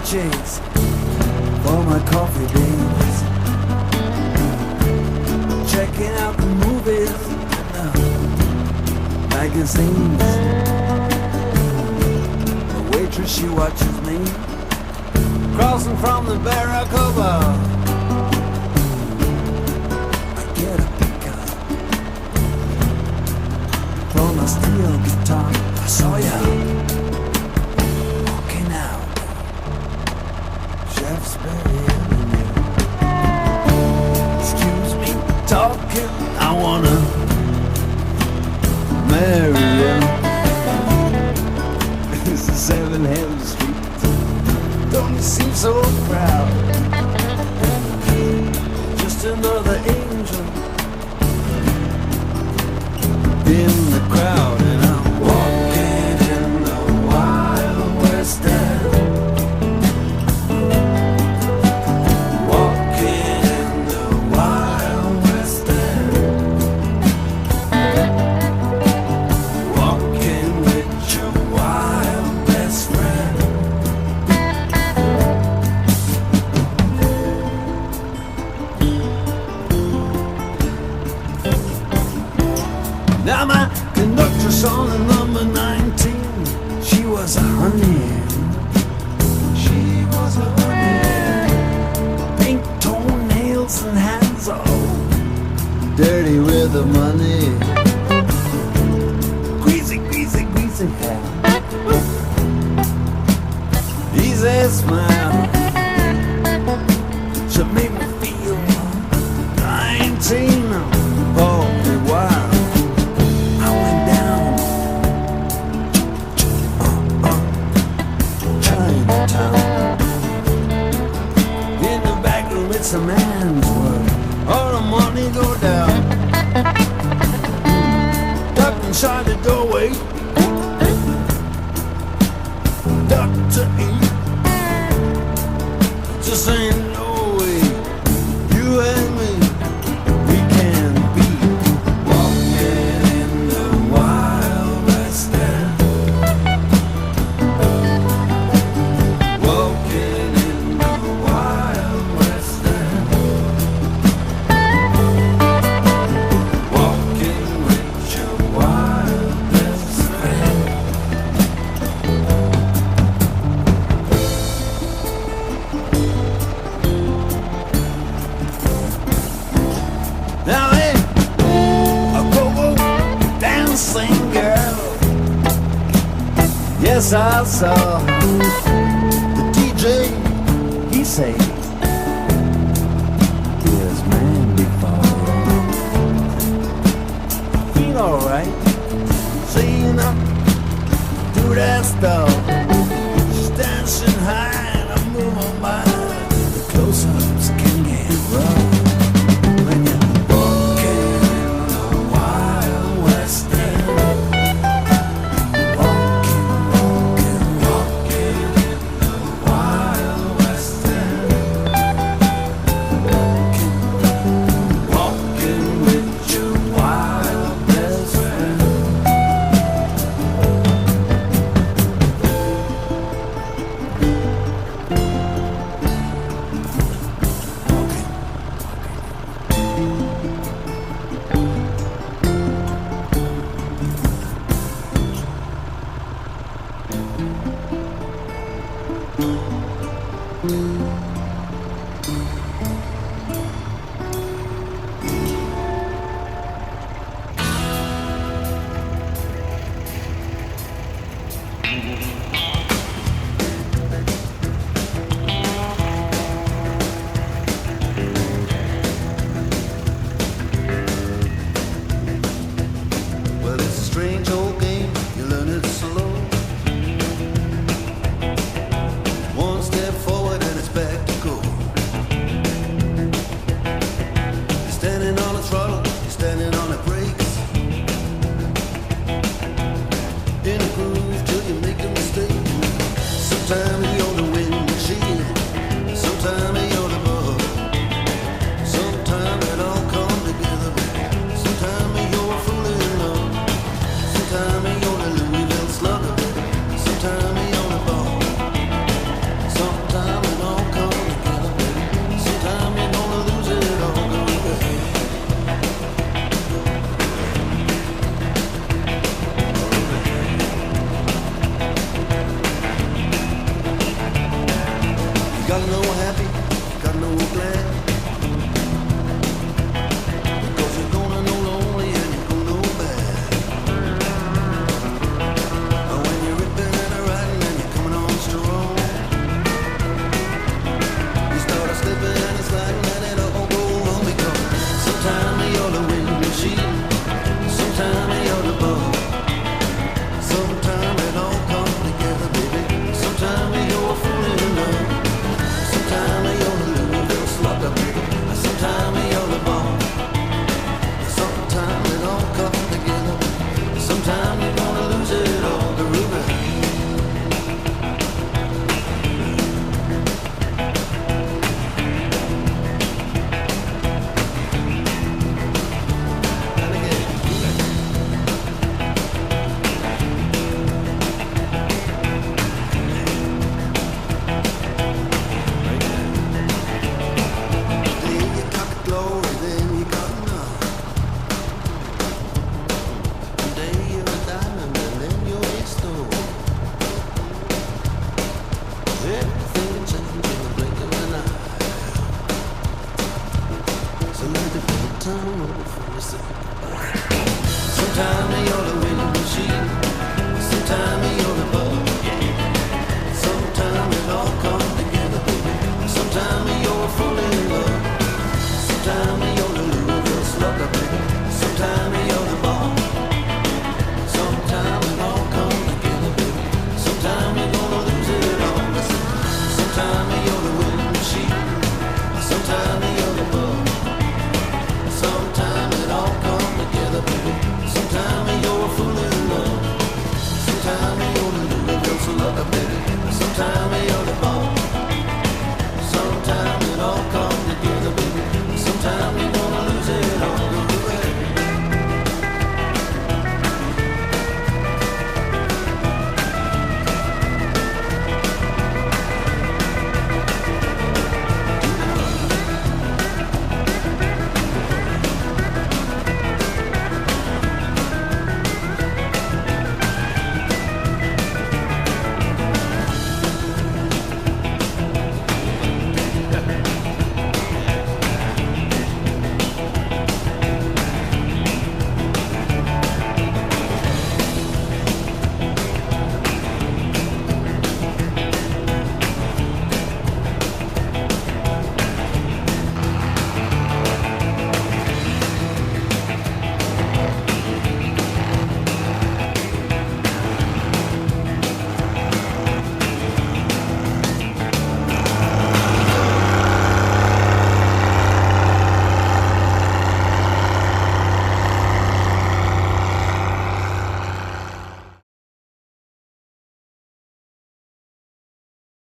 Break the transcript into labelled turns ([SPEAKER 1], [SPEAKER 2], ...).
[SPEAKER 1] chase for my coffee days, checking out the movies and the magazines. The waitress, she watches me crossing from the barracuda. I get a pickup from a steel guitar. I saw ya walking out Shaftesbury Avenue. Excuse me talking, I wanna marry you. This is 7 Helm Street. Don't you seem so proud? Just another angel in the crowd, and I'm walking in the Wild West End. Walking in the Wild West End. Walking with your wild best friend. Now my conductress on the number 19, she was a honey. She was a honey. Pink toenails and hands all dirty with the money. Greasy, greasy, greasy hair. Easy smile. She made me feel 19 all the while. In the back room, it's a man's world. All the money go down. Duck inside the doorway. Duck to eat. Just ain't no way you and me, we can be walking in the Wild West End. Now hey, a go-go dancing girl. Yes, I saw the DJ. He say, "Yes, man, before feel alright, seeing up do that stuff. She's dancing high and I'm moving by. The close-ups can get rough." know